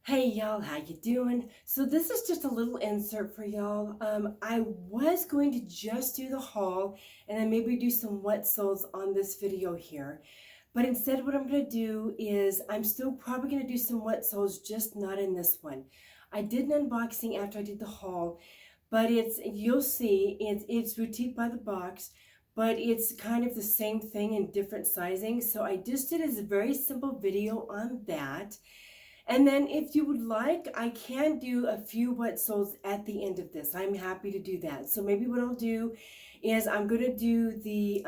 Hey y'all, how you doing? So this is just a little insert for y'all. I was going to just do the haul and then maybe do some wet soles on this video here. But instead what I'm going to do is I'm still probably going to do some wet soles, just not in this one. I did an unboxing after I did the haul, but you'll see, it's boutique by the box, but it's kind of the same thing in different sizing. So I just did a very simple video on that. And then if you would like, I can do a few wet soles at the end of this. I'm happy to do that. So maybe what I'll do is I'm going to do the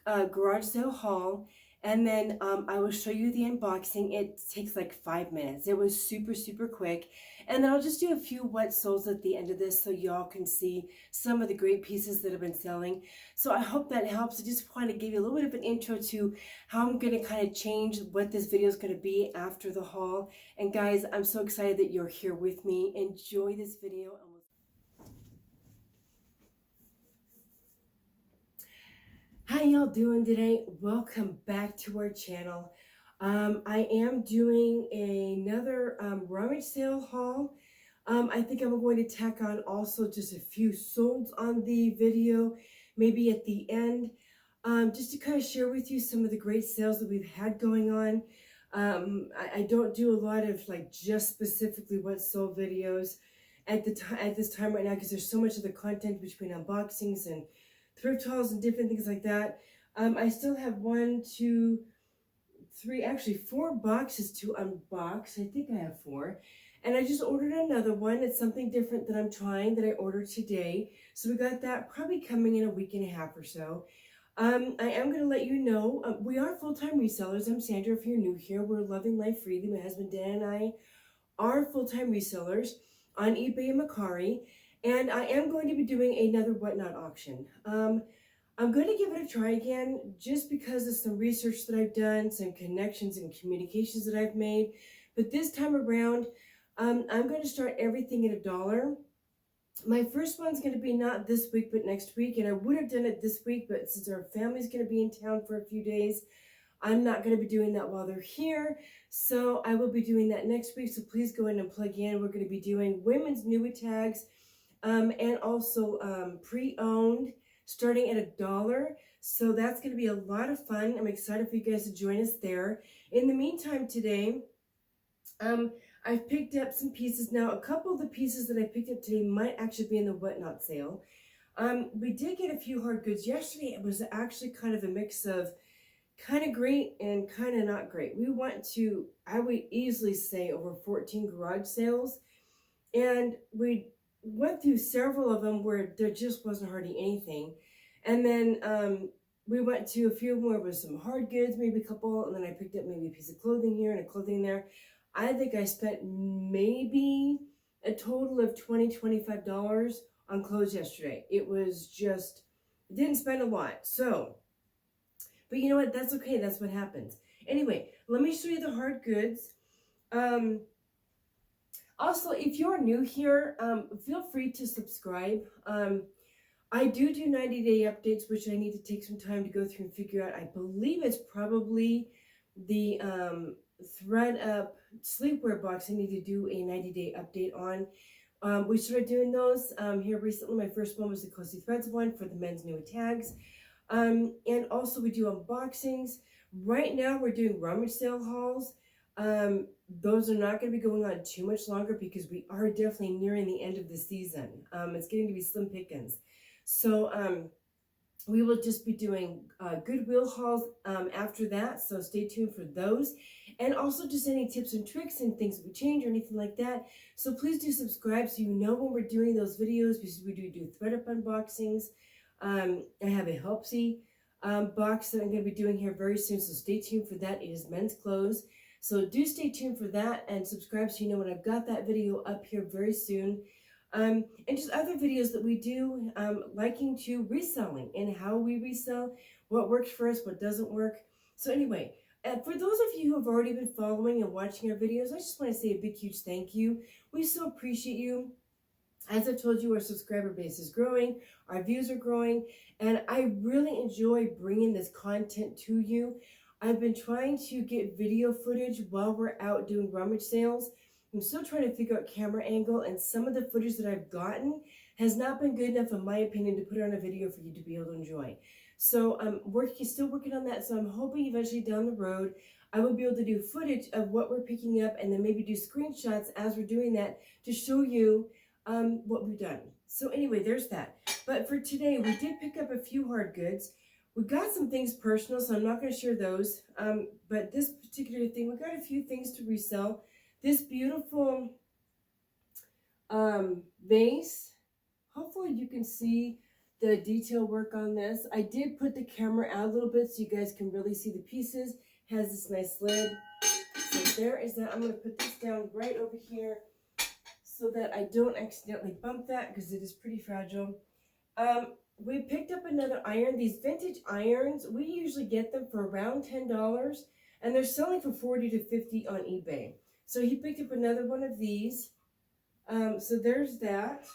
garage sale haul, and then I will show you the unboxing. It takes like 5 minutes. It was super, super quick. And then I'll just do a few wet soles at the end of this so y'all can see some of the great pieces that have been selling. So I hope that helps. I just want to give you a little bit of an intro to how I'm going to kind of change what this video is going to be after the haul. And guys, I'm so excited that you're here with me. Enjoy this video. How y'all doing today? Welcome back to our channel. I am doing another rummage sale haul. I think I'm going to tack on also just a few solds on the video, maybe at the end, just to kind of share with you some of the great sales that we've had going on. I don't do a lot of like just specifically what sold videos at this time right now, because there's so much of the content between unboxings and thrift hauls and different things like that. I still have 1, 2, 3, actually 4 boxes to unbox. I think I have 4. And I just ordered another one. It's something different that I'm trying that I ordered today. So we got that probably coming in a week and a half or so. I am going to let you know, we are full-time resellers. I'm Sandra. If you're new here, we're Loving Life Freely. My husband Dan and I are full-time resellers on eBay and Mercari. And I am going to be doing another whatnot auction. I'm going to give it a try again just because of some research that I've done, some connections and communications that I've made. But this time around, I'm going to start everything at $1. My first one's going to be not this week, but next week. And I would have done it this week, but since our family's going to be in town for a few days, I'm not going to be doing that while they're here. So I will be doing that next week. So please go in and plug in. We're going to be doing women's new tags. And also pre-owned, starting at $1. So that's going to be a lot of fun. I'm excited for you guys to join us there. In the meantime today, I've picked up some pieces. Now, a couple of the pieces that I picked up today might actually be in the whatnot sale. We did get a few hard goods. Yesterday, it was actually kind of a mix of kind of great and kind of not great. We went to, I would easily say, over 14 garage sales. And we went through several of them where there just wasn't hardly anything. And then we went to a few more with some hard goods, maybe a couple, and then I picked up maybe a piece of clothing here and a clothing there. I think I spent maybe a total of $20, $25 on clothes yesterday. It was just, didn't spend a lot. So, but you know what? That's okay. That's what happens. Anyway, let me show you the hard goods. Also, if you're new here, feel free to subscribe. I do 90-day updates, which I need to take some time to go through and figure out. I believe it's probably the Thread Up sleepwear box I need to do a 90-day update on. We started doing those here recently. My first one was the Cozy Threads one for the men's new tags. And also we do unboxings. Right now we're doing rummage sale hauls. Those are not going to be going on too much longer because we are definitely nearing the end of the season. It's getting to be slim pickings. So we will just be doing Goodwill hauls after that. So stay tuned for those. And also just any tips and tricks and things that we change or anything like that. So please do subscribe so you know when we're doing those videos, because we do thread up unboxings. I have a Helpsy box that I'm going to be doing here very soon. So stay tuned for that. It is men's clothes. So do stay tuned for that and subscribe so you know when I've got that video up here very soon. And just other videos that we do, liking to reselling and how we resell, what works for us, what doesn't work. So anyway, for those of you who have already been following and watching our videos, I just want to say a big, huge thank you. We so appreciate you. As I've told you, our subscriber base is growing, our views are growing, and I really enjoy bringing this content to you. I've been trying to get video footage while we're out doing rummage sales, I'm still trying to figure out camera angle, and some of the footage that I've gotten has not been good enough, in my opinion, to put it on a video for you to be able to enjoy. So I'm still working on that. So I'm hoping eventually down the road, I will be able to do footage of what we're picking up, and then maybe do screenshots as we're doing that to show you what we've done. So anyway, there's that. But for today, we did pick up a few hard goods. We got some things personal, so I'm not going to share those. But this particular thing, we got a few things to resell. This beautiful vase. Hopefully you can see the detail work on this. I did put the camera out a little bit so you guys can really see the pieces. Has this nice lid. So there is that. I'm going to put this down right over here so that I don't accidentally bump that, because it is pretty fragile. We picked up another iron. These vintage irons, we usually get them for around $10, and they're selling for $40 to $50 on eBay. So he picked up another one of these. So there's that.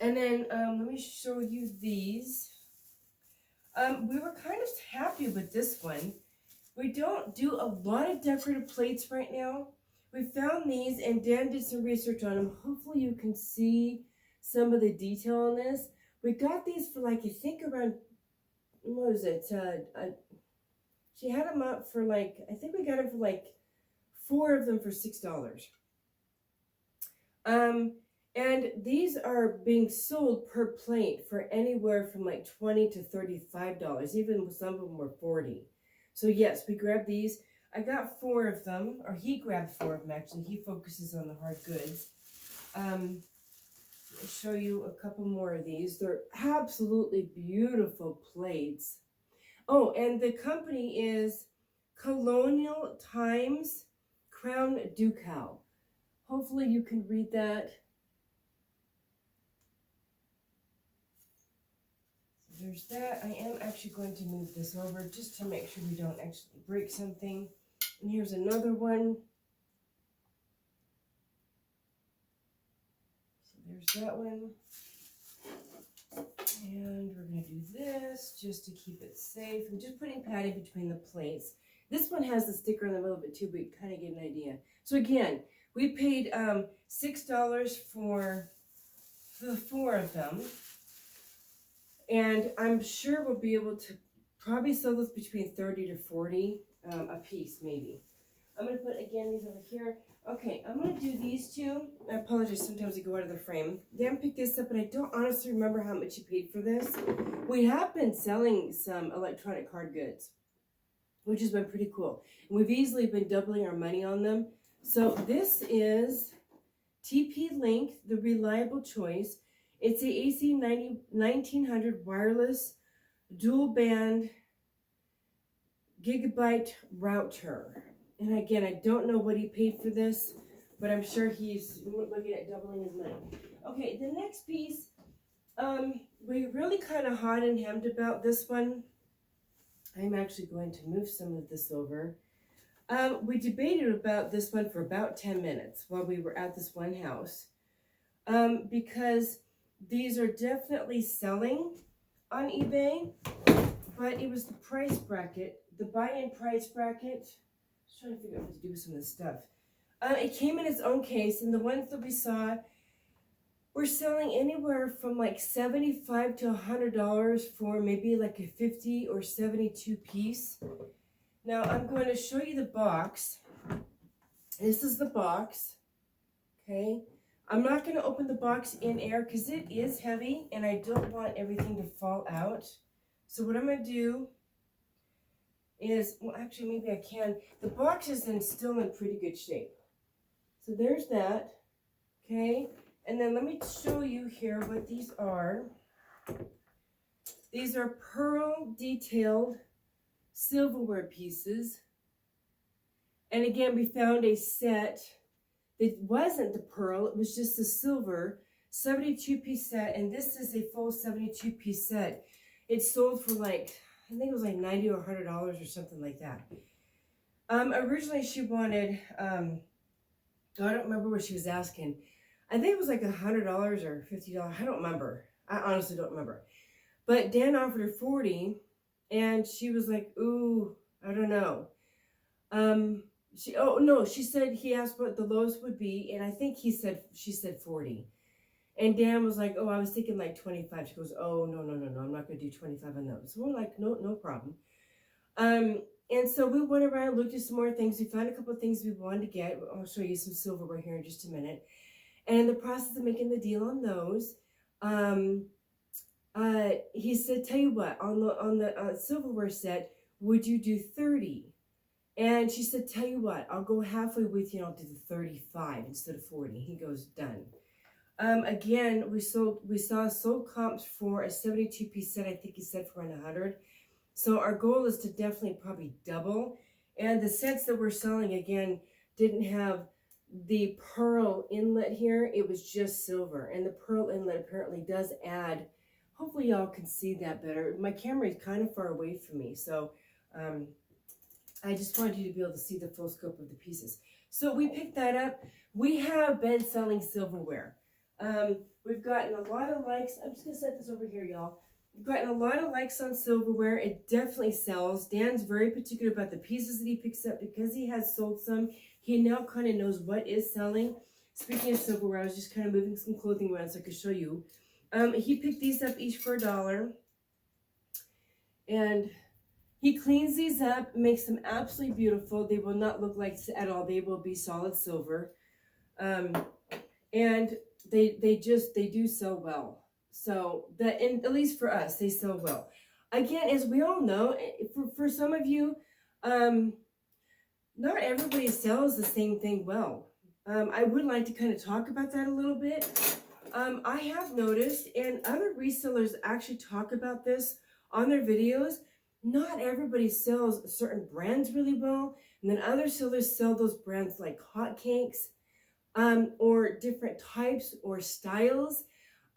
And then let me show you these. We were kind of happy with this one. We don't do a lot of decorative plates right now. We found these, and Dan did some research on them. Hopefully you can see some of the detail on this. We got these for like, I think around, what was it? She had them up for like, I think we got them for like 4 of them for $6. And these are being sold per plate for anywhere from like $20 to $35. Even some of them were $40. So yes, we grabbed these. I got 4 of them, or he grabbed 4 of them actually. He focuses on the hard goods. I'll show you a couple more of these. They're absolutely beautiful plates. Oh, and the company is Colonial Times Crown Ducal. Hopefully you can read that. So there's that. I am actually going to move this over just to make sure we don't actually break something. And here's another one. So there's that one. And we're going to do this just to keep it safe. I'm just putting padding between the plates. This one has the sticker in the middle of it too, but you kind of get an idea. So again, we paid $6 for the 4 of them. And I'm sure we'll be able to probably sell this between 30 to 40 a piece, maybe. I'm going to put, again, these over here. Okay, I'm going to do these 2. I apologize, sometimes they go out of the frame. Dan picked this up, but I don't honestly remember how much he paid for this. We have been selling some electronic hard goods, which has been pretty cool. And we've easily been doubling our money on them. So this is TP-Link, the reliable choice. It's a AC 1900 wireless dual band gigabyte router. And again, I don't know what he paid for this, but I'm sure he's looking at doubling his money. Okay, the next piece, we really kind of hot and hemmed about this one. I'm actually going to move some of this over. We debated about this one for about 10 minutes while we were at this one house, because these are definitely selling on eBay, but it was the price bracket, the buy-in price bracket. I was trying to figure out what to do with some of this stuff. It came in its own case, and the ones that we saw were selling anywhere from like $75 to $100 for maybe like a 50 or 72 piece. Now I'm going to show you the box. This is the box, okay? I'm not going to open the box in air because it is heavy and I don't want everything to fall out. So what I'm going to do is, well, actually maybe I can. The box is still in pretty good shape. So there's that, okay? And then let me show you here what these are. These are pearl detailed silverware pieces. And again, we found a set that wasn't the pearl, it was just the silver 72-piece set, and this is a full 72-piece set. It sold for like, I think it was like $90 or $100 or something like that. Originally she wanted, I don't remember what she was asking. I think it was like $100 or $50. I don't remember. I honestly don't remember. But Dan offered her $40, and she was like, ooh, I don't know. Oh no, she said, he asked what the lowest would be, and I think she said 40. And Dan was like, oh, I was thinking like 25. She goes, oh, no, no, no, no, I'm not going to do 25 on those. So we're like, no, no problem. And so we went around, looked at some more things. We found a couple of things we wanted to get. I'll show you some silverware here in just a minute. And in the process of making the deal on those, he said, tell you what, on the silverware set, would you do 30? And she said, tell you what, I'll go halfway with you and I'll do the 35 instead of 40. He goes, done. Again, we saw sold comps for a 72-piece set. I think he said for around 100. So our goal is to definitely probably double. And the sets that we're selling, again, didn't have the pearl inlet here. It was just silver. And the pearl inlet apparently does add, hopefully y'all can see that better. My camera is kind of far away from me. So I just wanted you to be able to see the full scope of the pieces. So we picked that up. We have been selling silverware. We've gotten a lot of likes. I'm just going to set this over here, y'all. We've gotten a lot of likes on silverware. It definitely sells. Dan's very particular about the pieces that he picks up because he has sold some. He now kind of knows what is selling. Speaking of silverware, I was just kind of moving some clothing around so I could show you. He picked these up each for $1. And he cleans these up, makes them absolutely beautiful. They will not look like at all. They will be solid silver. And they do sell well. So that, and at least for us, they sell well. Again, as we all know, for some of you, not everybody sells the same thing well. I would like to kind of talk about that a little bit. I have noticed, and other resellers actually talk about this on their videos, not everybody sells certain brands really well, and then other sellers sell those brands like hotcakes, or different types or styles.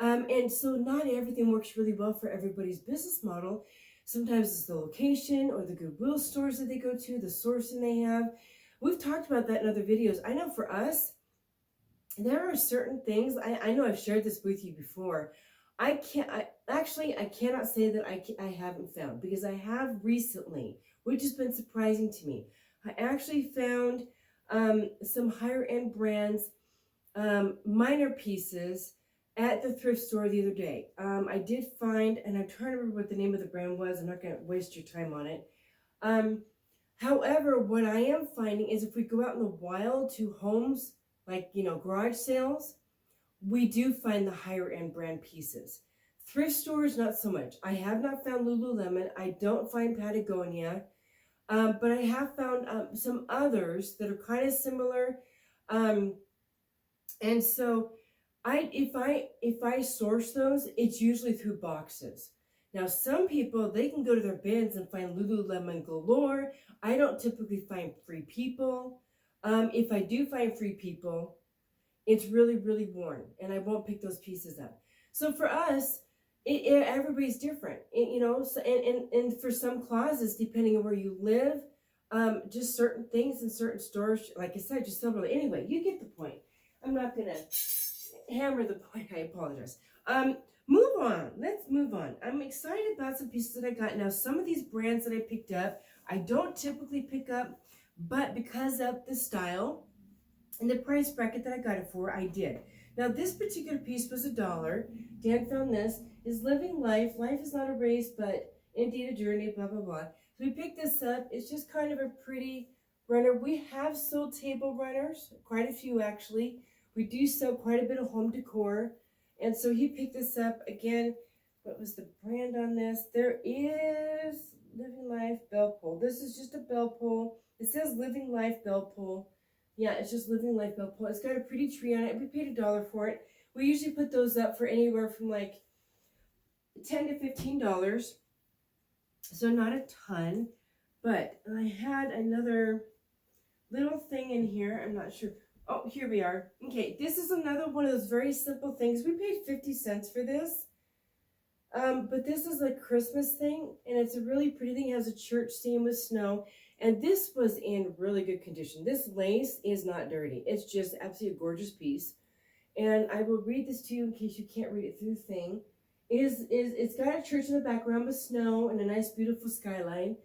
And so not everything works really well for everybody's business model. Sometimes it's the location or the Goodwill stores that they go to, the sourcing they have. We've talked about that in other videos. I know for us, there are certain things, I know I've shared this with you before. I cannot say that I haven't found, because I have recently, which has been surprising to me. I actually found some higher end brands, minor pieces at the thrift store the other day. I did find, and I'm trying to remember what the name of the brand was. I'm not going to waste your time on it. However, what I am finding is if we go out in the wild to homes, like, garage sales, we do find the higher end brand pieces. Thrift stores, not so much. I have not found Lululemon. I don't find Patagonia. But I have found some others that are kind of similar. And so if I source those, it's usually through boxes. Now, some people, they can go to their bins and find Lululemon galore. I don't typically find Free People. If I do find Free People, it's really, really worn, and I won't pick those pieces up. So for us, everybody's different, so, and for some closets, depending on where you live, just certain things in certain stores, like I said, just silver. Anyway, you get the point. I'm not going to hammer the point. I apologize. Move on. Let's move on. I'm excited about some pieces that I got. Now, some of these brands that I picked up, I don't typically pick up, but because of the style and the price bracket that I got it for, I did. Now, this particular piece was $1. Dan found this. Is Living Life. Life is not a race, but indeed a journey, blah, blah, blah. So we picked this up. It's just kind of a pretty runner. We have sold table runners, quite a few actually. We do sell quite a bit of home decor. And so he picked this up. Again, what was the brand on this? There is Living Life Bell Pull. This is just a bell pull. It says Living Life Bell Pull. Yeah, it's just Living Life Bell Pull. It's got a pretty tree on it. We paid $1 for it. We usually put those up for anywhere from like $10 to $15. So not a ton. But I had another little thing in here. I'm not sure. Oh, here we are. Okay, this is another one of those very simple things. We paid 50 cents for this. But this is a Christmas thing, and it's a really pretty thing. It has a church scene with snow, and this was in really good condition. This lace is not dirty. It's just absolutely a gorgeous piece. And I will read this to you in case you can't read it through the thing. It's got a church in the background with snow and a nice, beautiful skyline.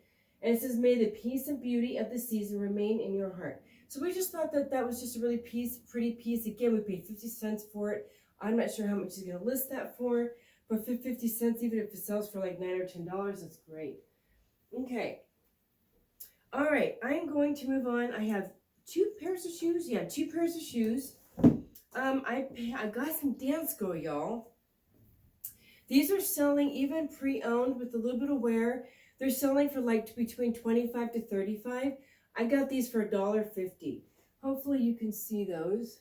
And it says, may the peace and beauty of the season remain in your heart. So we just thought that that was just a really pretty piece. Again, we paid 50 cents for it. I'm not sure how much he's going to list that for, but for 50 cents, even if it sells for like $9 or $10, that's great. Okay. All right, I'm going to move on. I have 2 pairs of shoes. Yeah, 2 pairs of shoes. I got some Dansko, y'all. These are selling even pre-owned with a little bit of wear. They're selling for like between $25 to $35. I got these for $1.50. Hopefully you can see those.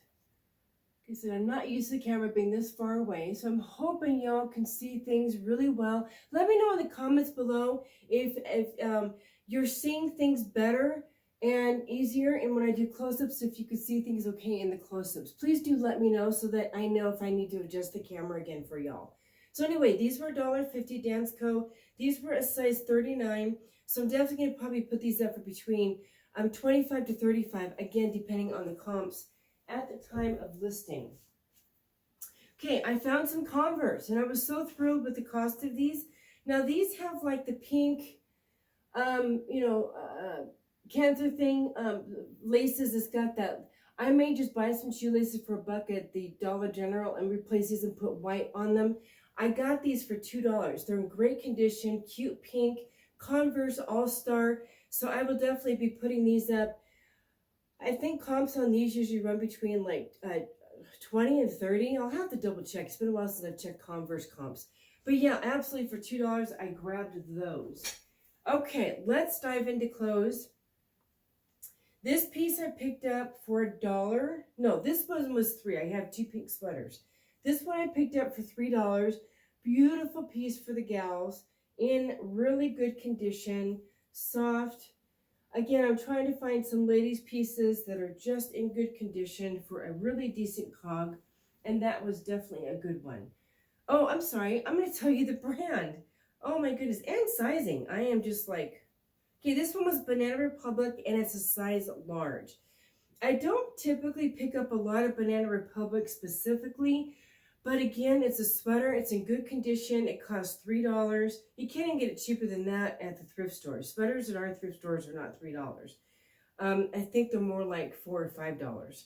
Like I said, I'm not used to the camera being this far away, so I'm hoping y'all can see things really well. Let me know in the comments below if you're seeing things better and easier, and when I do close-ups, if you can see things okay in the close-ups. Please do let me know so that I know if I need to adjust the camera again for y'all. So anyway, these were $1.50 Dansko. These were a size 39, so I'm definitely going to probably put these up for between 25 to 35, again, depending on the comps at the time of listing. Okay, I found some Converse, and I was so thrilled with the cost of these. Now, these have like the pink, cancer thing, laces. It's got that. I may just buy some shoelaces for $1 at the Dollar General and replace these and put white on them. I got these for $2. They're in great condition, cute pink, Converse All-Star. So I will definitely be putting these up. I think comps on these usually run between like 20 and 30. I'll have to double check. It's been a while since I've checked Converse comps. But yeah, absolutely for $2, I grabbed those. Okay, let's dive into clothes. This piece I picked up for $1. No, this one was $3. I have 2 pink sweaters. This one I picked up for $3. Beautiful piece for the gals in really good condition, soft. Again, I'm trying to find some ladies pieces that are just in good condition for a really decent cog, and that was definitely a good one. Oh, I'm sorry. I'm going to tell you the brand. Oh my goodness, and sizing. I am just like, okay, this one was Banana Republic, and it's a size large. I don't typically pick up a lot of Banana Republic specifically, but again, it's a sweater. It's in good condition. It costs $3. You can't even get it cheaper than that at the thrift stores. Sweaters at our thrift stores are not $3. I think they're more like $4 or $5.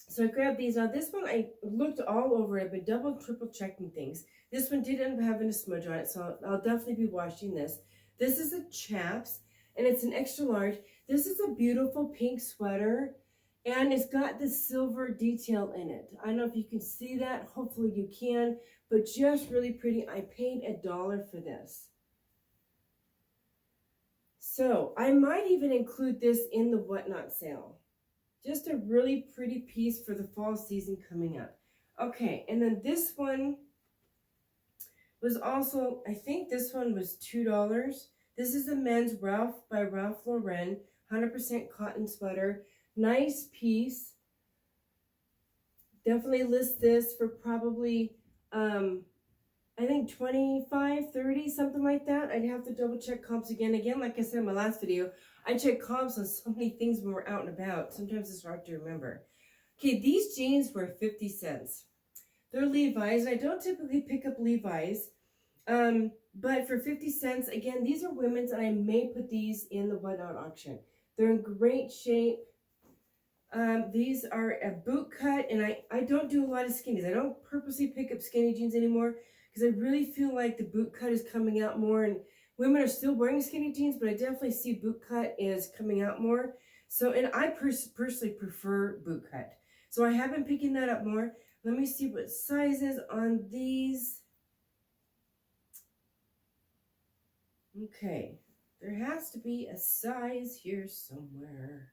So I grabbed these. Now this one, I looked all over. I've been double, triple checking things. This one did end up having a smudge on it, so I'll definitely be washing this. This is a Chaps, and it's an extra large. This is a beautiful pink sweater, and it's got the silver detail in it. I don't know if you can see that. Hopefully you can, but just really pretty. I paid $1 for this. So I might even include this in the Whatnot sale. Just a really pretty piece for the fall season coming up. Okay, and then this one was also, I think this one was $2. This is a men's Ralph by Ralph Lauren, 100% cotton sweater. Nice piece. Definitely list this for probably, I think 25, 30, something like that. I'd have to double check comps again. Again, like I said in my last video, I check comps on so many things when we're out and about. Sometimes it's hard to remember. Okay, these jeans were 50 cents. They're Levi's. I don't typically pick up Levi's, but for 50 cents, again, these are women's, and I may put these in the Whatnot auction. They're in great shape. These are a boot cut, and I don't do a lot of skinnies. I don't purposely pick up skinny jeans anymore because I really feel like the boot cut is coming out more, and women are still wearing skinny jeans, but I definitely see boot cut is coming out more. So, and I personally prefer boot cut. So I have been picking that up more. Let me see what sizes on these. Okay, there has to be a size here somewhere.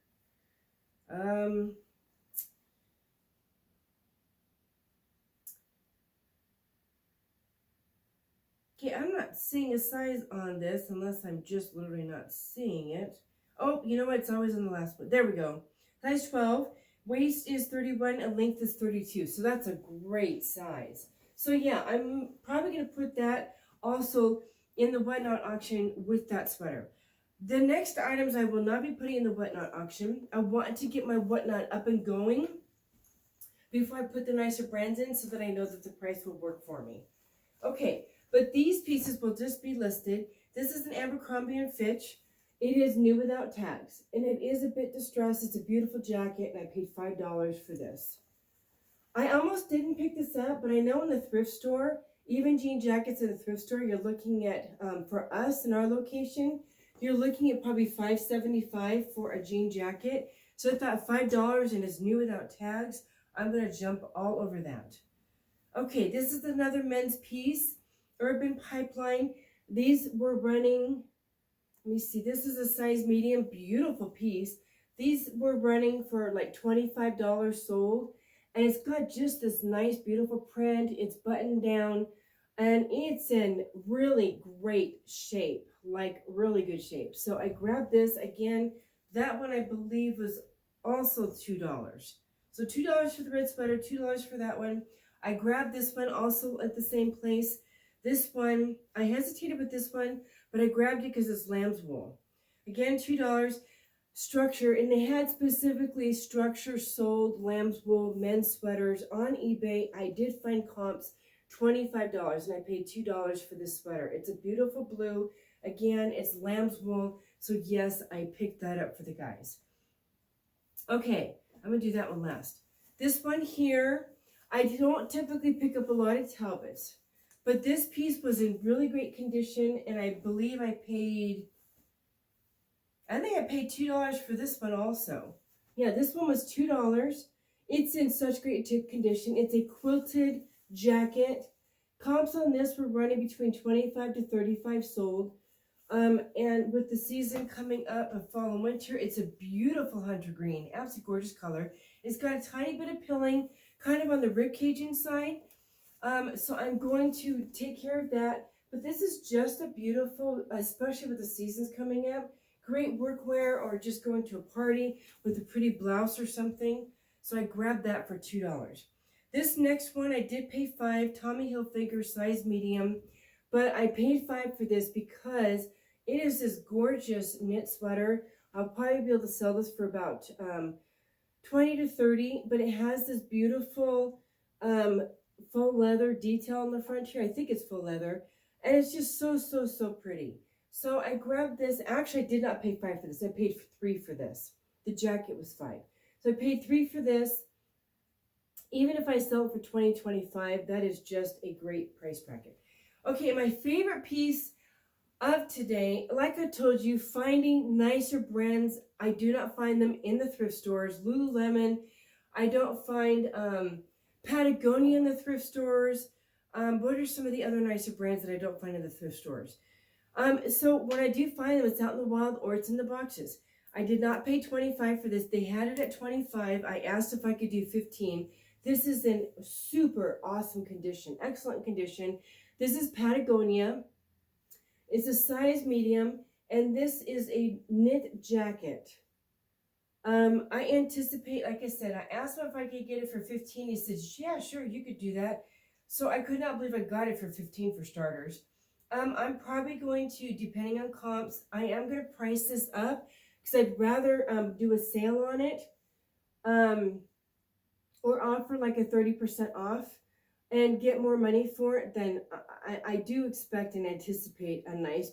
Okay, I'm not seeing a size on this unless I'm just literally not seeing it. Oh, you know what? It's always on the last one. There we go. Size 12. Waist is 31 and length is 32. So that's a great size. So yeah, I'm probably going to put that also in the Whatnot auction with that sweater. The next items I will not be putting in the Whatnot auction. I want to get my Whatnot up and going before I put the nicer brands in so that I know that the price will work for me. Okay, but these pieces will just be listed. This is an Abercrombie and Fitch. It is new without tags, and it is a bit distressed. It's a beautiful jacket, and I paid $5 for this. I almost didn't pick this up, but I know in the thrift store, even jean jackets in the thrift store, you're looking at, for us in our location, you're looking at probably $5.75 for a jean jacket. So I thought $5 and it's new without tags. I'm going to jump all over that. Okay, this is another men's piece, Urban Pipeline. These were running, let me see, this is a size medium, beautiful piece. These were running for like $25 sold. And it's got just this nice, beautiful print. It's buttoned down, and it's in really great shape, like really good shape. So I grabbed this. Again, that one I believe was also $2. So $2 for the red sweater, $2 for that one. I grabbed this one also at the same place. This one, I hesitated with this one, but I grabbed it because it's lamb's wool. Again, $2. Structure, and they had specifically Structure sold lamb's wool men's sweaters on eBay. I did find comps $25, and I paid $2 for this sweater. It's a beautiful blue. Again, it's lamb's wool, so yes, I picked that up for the guys. Okay, I'm gonna do that one last. This one here, I don't typically pick up a lot of Talbots, but this piece was in really great condition, and I believe I paid $2 for this one also. Yeah, this one was $2. It's in such great condition. It's a quilted jacket. Comps on this were running between $25 to $35 sold. And with the season coming up of fall and winter, it's a beautiful hunter green, absolutely gorgeous color. It's got a tiny bit of pilling, kind of on the ribcage inside. So I'm going to take care of that. But this is just a beautiful, especially with the seasons coming up, great workwear, or just going to a party with a pretty blouse or something. So I grabbed that for $2. This next one I did pay $5, Tommy Hilfiger size medium, but I paid $5 for this because it is this gorgeous knit sweater. I'll probably be able to sell this for about 20 to 30, but it has this beautiful faux leather detail on the front here. I think it's faux leather, and it's just so pretty. So I grabbed this. Actually, I did not pay $5 for this. I paid $3 for this. The jacket was $5. So I paid $3 for this. Even if I sell it for $20, $25, that is just a great price bracket. Okay, my favorite piece of today, like I told you, finding nicer brands. I do not find them in the thrift stores. Lululemon. I don't find Patagonia in the thrift stores. What are some of the other nicer brands that I don't find in the thrift stores? So when I do find them, it's out in the wild or it's in the boxes. I did not pay $25 for this. They had it at $25. I asked if I could do $15. This is in super awesome condition, excellent condition. This is Patagonia. It's a size medium, and this is a knit jacket. I anticipate, like I said, I asked him if I could get it for $15. He says, yeah, sure, you could do that. So I could not believe I got it for $15 for starters. I'm probably going to, depending on comps, I am going to price this up because I'd rather do a sale on it or offer like a 30% off and get more money for it. Then I do expect and anticipate a nice,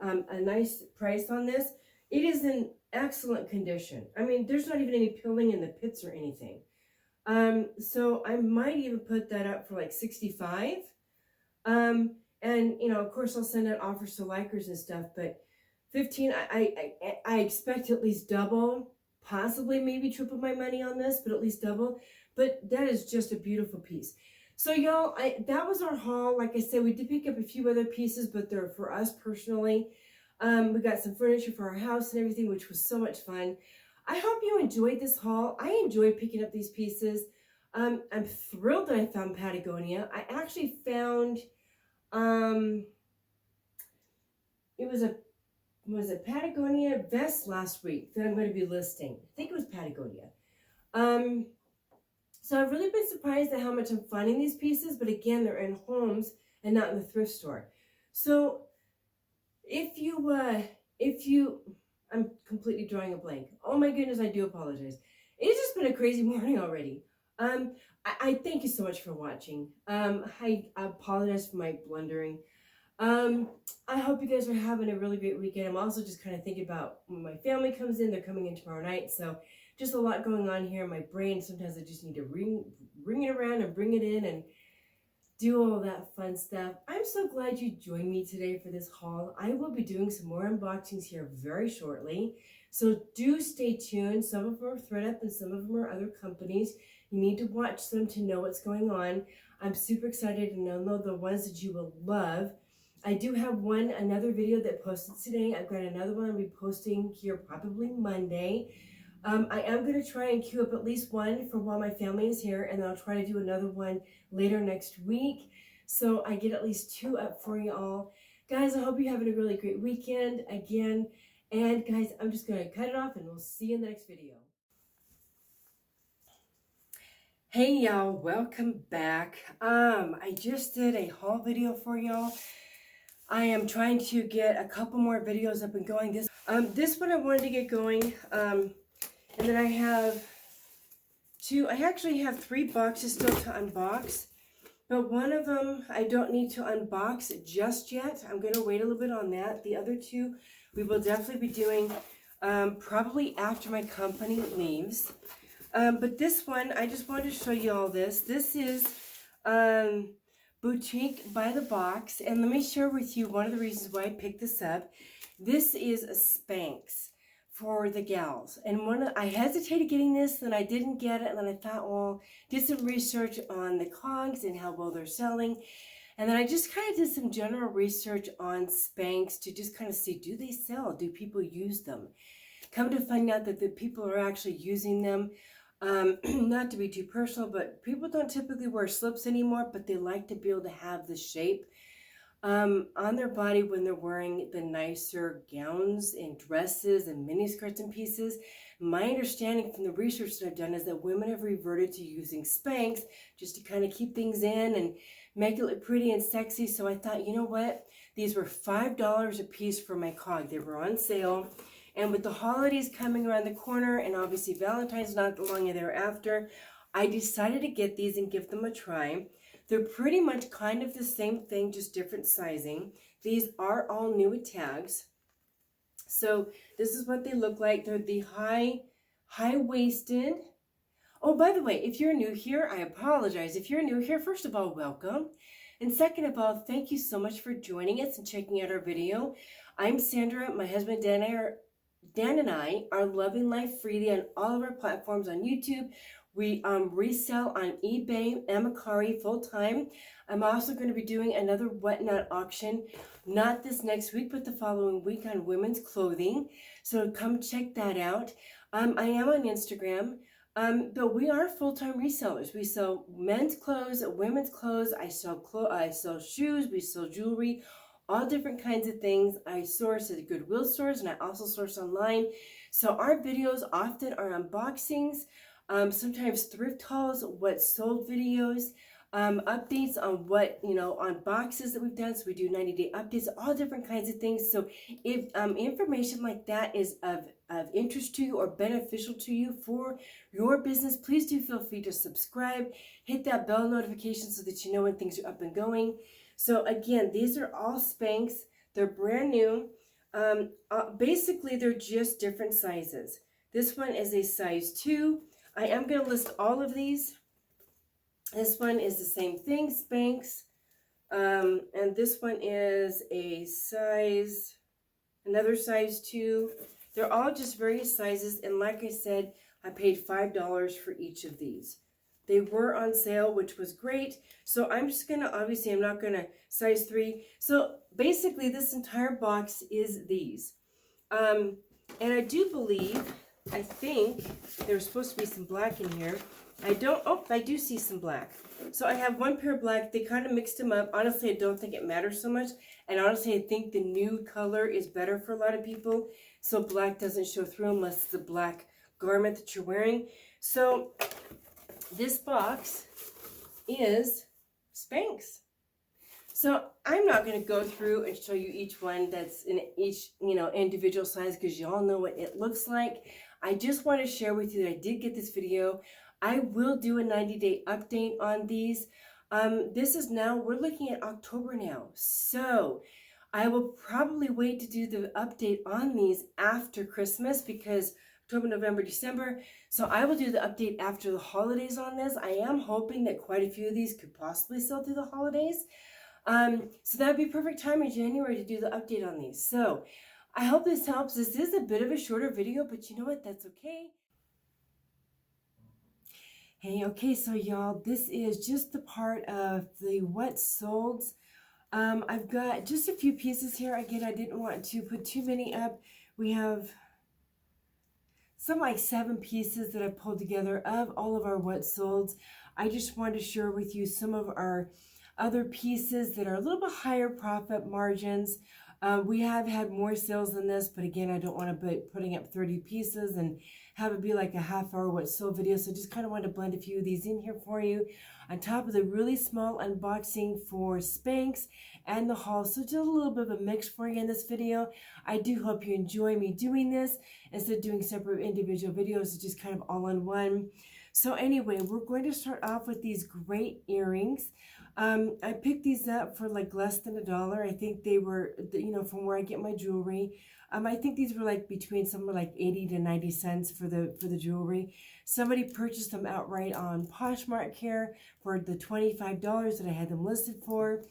a nice price on this. It is in excellent condition. I mean, there's not even any pilling in the pits or anything. So I might even put that up for like $65. And, of course, I'll send out offers to likers and stuff, but $15, I expect at least double, possibly maybe triple my money on this, but at least double. But that is just a beautiful piece. So, y'all, that was our haul. Like I said, we did pick up a few other pieces, but they're for us personally. We got some furniture for our house and everything, which was so much fun. I hope you enjoyed this haul. I enjoyed picking up these pieces. I'm thrilled that I found Patagonia. I actually found... it was a Patagonia vest last week that I'm going to be listing. I think it was Patagonia. So I've really been surprised at how much I'm finding these pieces, but again, they're in homes and not in the thrift store. So if you, I'm completely drawing a blank. Oh my goodness, I do apologize. It's just been a crazy morning already. I thank you so much for watching. I apologize for my blundering. I hope you guys are having a really great weekend. I'm also just kind of thinking about when my family comes in. They're coming in tomorrow night, so just a lot going on here in my brain. Sometimes I just need to ring it around and bring it in and do all that fun stuff. I'm so glad you joined me today for this haul. I will be doing some more unboxings here very shortly, so do stay tuned. Some of them are ThredUp and some of them are other companies. You need to watch them to know what's going on. I'm super excited to know the ones that you will love. I do have another video that posted today. I've got another one I'll be posting here probably Monday. I am going to try and queue up at least one for while my family is here, and then I'll try to do another one later next week, so I get at least 2 up for you all. Guys, I hope you're having a really great weekend again, and guys, I'm just going to cut it off, and we'll see you in the next video. Hey y'all, welcome back. I just did a haul video for y'all. I am trying to get a couple more videos up and going. This one I wanted to get going, and then I have I actually have 3 boxes still to unbox, but one of them I don't need to unbox just yet. I'm going to wait a little bit on that. The other 2 we will definitely be doing probably after my company leaves. But this one, I just wanted to show you all this. This is Boutique by the Box, and let me share with you one of the reasons why I picked this up. This is a Spanx for the gals, and I hesitated getting this, then I didn't get it, and then I thought, well, did some research on the cogs and how well they're selling, and then I just kind of did some general research on Spanx to just kind of see, do they sell? Do people use them? Come to find out that the people are actually using them. Not to be too personal, but people don't typically wear slips anymore, but they like to be able to have the shape on their body when they're wearing the nicer gowns and dresses and miniskirts and pieces. My understanding from the research that I've done is that women have reverted to using Spanx just to kind of keep things in and make it look pretty and sexy. So I thought, you know what? These were $5 a piece for my cog. They were on sale. And with the holidays coming around the corner, and obviously Valentine's not long thereafter, I decided to get these and give them a try. They're pretty much kind of the same thing, just different sizing. These are all new with tags. So this is what they look like. They're the high-waisted. Oh, by the way, if you're new here, I apologize. If you're new here, first of all, welcome. And second of all, thank you so much for joining us and checking out our video. I'm Sandra. My husband Dan and I are loving life freely on all of our platforms on YouTube. We resell on eBay and Mercari full-time. I'm also going to be doing another whatnot auction, not this next week, but the following week on women's clothing. So come check that out. I am on Instagram, but we are full-time resellers. We sell men's clothes, women's clothes. I sell shoes. We sell jewelry. All different kinds of things. I source at Goodwill stores, and I also source online. So our videos often are unboxings, sometimes thrift hauls, what sold videos, updates on what, on boxes that we've done. So we do 90-day updates, all different kinds of things. So if information like that is of interest to you or beneficial to you for your business, please do feel free to subscribe, hit that bell notification so that you know when things are up and going. So again, these are all Spanx. They're brand new. Basically, they're just different sizes. This one is a size 2. I am going to list all of these. This one is the same thing, Spanx. And this one is another size 2. They're all just various sizes. And like I said, I paid $5 for each of these. They were on sale, which was great. So I'm just going to, obviously, I'm not going to size 3. So basically, this entire box is these. And I do believe, I think there's supposed to be some black in here. I do see some black. So I have one pair of black. They kind of mixed them up. Honestly, I don't think it matters so much. And honestly, I think the new color is better for a lot of people. So black doesn't show through unless it's a black garment that you're wearing. So this box is Spanx. So I'm not going to go through and show you each one that's in each, individual size, because you all know what it looks like. I just want to share with you that I did get this video. I will do a 90-day update on these. This is now, we're looking at October now. So I will probably wait to do the update on these after Christmas because October, November, December. So I will do the update after the holidays on this. I am hoping that quite a few of these could possibly sell through the holidays. So that would be perfect time in January to do the update on these. So I hope this helps. This is a bit of a shorter video, but you know what? That's okay. Hey, okay, so y'all, this is just the part of the wet solds. I've got just a few pieces here. Again, I didn't want to put too many up. We have some like 7 pieces that I pulled together of all of our wet solds. I just wanted to share with you some of our other pieces that are a little bit higher profit margins. We have had more sales than this, but again, I don't want to be putting up 30 pieces and have it be like a half-hour wet sold video. So just kind of want to blend a few of these in here for you on top of the really small unboxing for Spanx and the haul. So just a little bit of a mix for you in this video. I do hope you enjoy me doing this instead of doing separate individual videos. It's just kind of all in one. So anyway, we're going to start off with these great earrings. I picked these up for like less than $1. I think they were, you know, from where I get my jewelry. I think these were like between somewhere like 80 to 90 cents for the jewelry. Somebody purchased them outright on Poshmark here for the $25 that I had them listed for.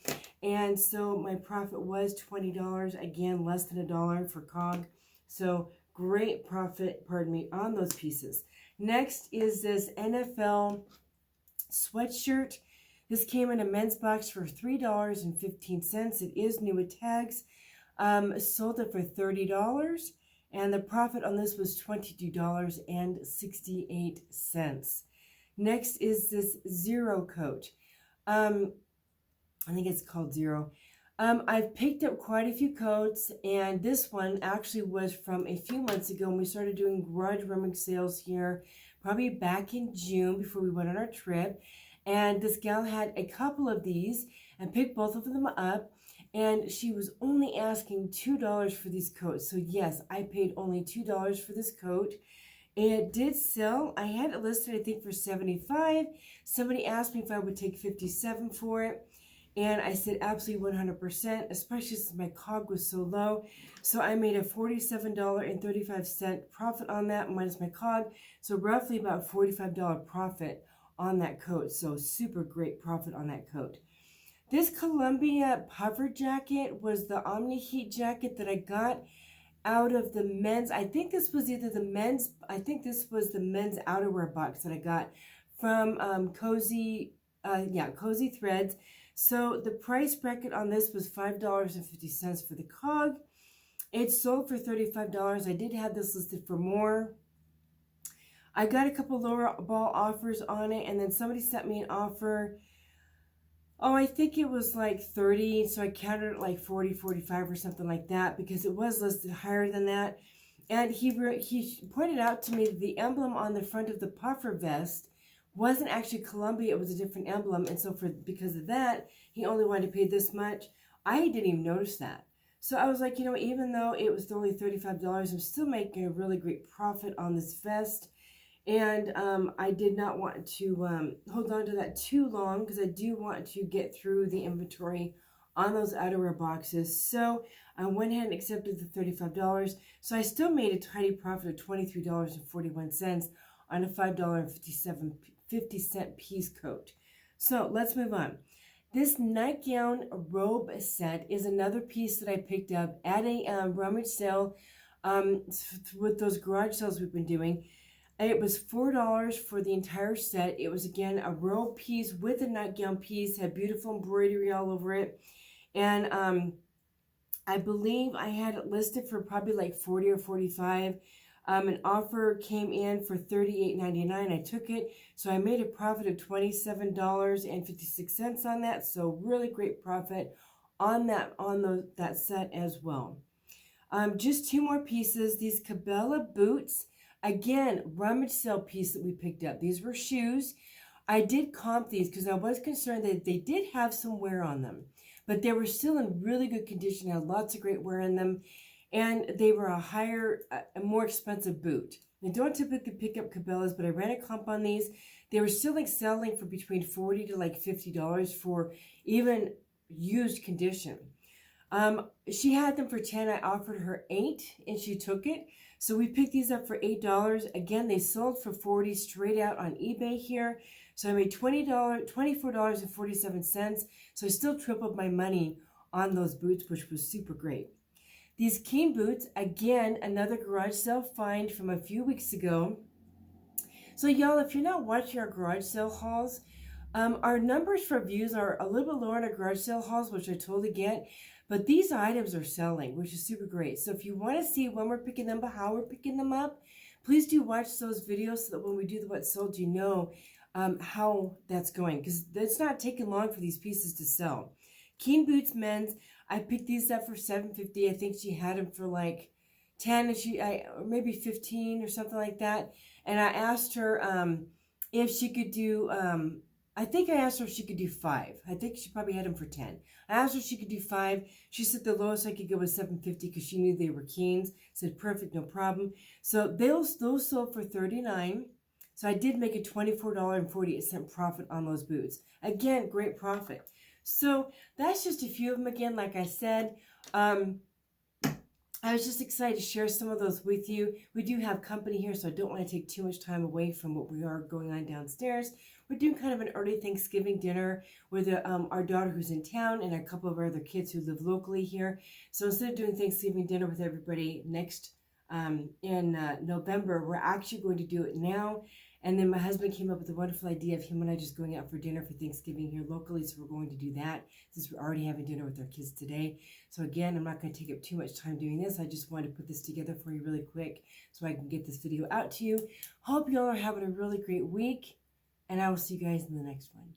And so my profit was $20, again, less than $1 for COG. So great profit, pardon me, on those pieces. Next is this NFL sweatshirt. This came in a men's box for $3.15. It is new with tags. Sold it for $30, and the profit on this was $22.68. Next is this Zero coat. I think it's called Zero. I've picked up quite a few coats, and this one actually was from a few months ago when we started doing garage rummage sales here, probably back in June before we went on our trip. And this gal had a couple of these and picked both of them up. And she was only asking $2 for these coats. So yes, I paid only $2 for this coat. It did sell. I had it listed, I think, for $75. Somebody asked me if I would take $57 for it. And I said absolutely 100%, especially since my COG was so low. So I made a $47.35 profit on that minus my COG. So roughly about $45 profit on that coat. So super great profit on that coat. This Columbia puffer jacket was the Omni Heat jacket that I got out of the men's. I think this was either the men's, I think this was the men's outerwear box that I got from Cozy Threads. So the price bracket on this was $5.50 for the COG. It sold for $35. I did have this listed for more. I got a couple lower ball offers on it, and then somebody sent me an offer. Oh, I think it was like 30, so I counted it like 40, 45 or something like that because it was listed higher than that. And he pointed out to me that the emblem on the front of the puffer vest wasn't actually Columbia, it was a different emblem. And so because of that, he only wanted to pay this much. I didn't even notice that. So I was like, you know, even though it was only $35, I'm still making a really great profit on this vest. And I did not want to hold on to that too long because I do want to get through the inventory on those outerwear boxes. So I went ahead and accepted the $35. So I still made a tidy profit of $23.41 on a $5.50 piece coat. So let's move on. This nightgown robe set is another piece that I picked up at a rummage sale with those garage sales we've been doing. It was $4 for the entire set. It was, again, a robe piece with a nightgown piece, had beautiful embroidery all over it. And I believe I had it listed for probably like 40 or 45. An offer came in for $38.99. I took it. So I made a profit of $27.56 on that. So really great profit on that set as well. Just 2 more pieces. These Cabela Boots. Again, rummage sale piece that we picked up. These were shoes. I did comp these because I was concerned that they did have some wear on them, but they were still in really good condition, had lots of great wear in them, and they were a more expensive boot. I don't typically pick up Cabela's, but I ran a comp on these. They were still like selling for between $40 to like $50 for even used condition. She had them for 10. I offered her 8 and she took it. So we picked these up for $8. Again, they sold for 40 straight out on eBay here. So I made $24.47. So I still tripled my money on those boots, which was super great. These Keen boots, again, another garage sale find from a few weeks ago. So y'all, if you're not watching our garage sale hauls, our numbers for views are a little bit lower in our garage sale hauls, which I totally get. But these items are selling, which is super great. So if you want to see when we're picking them, but how we're picking them up, please do watch those videos so that when we do the what's sold, you know how that's going. Because it's not taking long for these pieces to sell. Keen boots men's, I picked these up for $7.50. I think she had them for like 10 and or maybe 15 or something like that. And I asked her if she could do I think I asked her if she could do 5. I think she probably had them for 10. I asked her if she could do 5. She said the lowest I could go was $7.50 because she knew they were Keens. Said perfect, no problem. So those sold for $39. So I did make a $24.48 profit on those boots. Again, great profit. So that's just a few of them again, like I said. I was just excited to share some of those with you. We do have company here, so I don't want to take too much time away from what we are going on downstairs. We're doing kind of an early Thanksgiving dinner with our daughter who's in town and a couple of our other kids who live locally here. So instead of doing Thanksgiving dinner with everybody next in November, we're actually going to do it now. And then my husband came up with a wonderful idea of him and I just going out for dinner for Thanksgiving here locally. So we're going to do that since we're already having dinner with our kids today. So again, I'm not going to take up too much time doing this. I just wanted to put this together for you really quick so I can get this video out to you. Hope you all are having a really great week. And I will see you guys in the next one.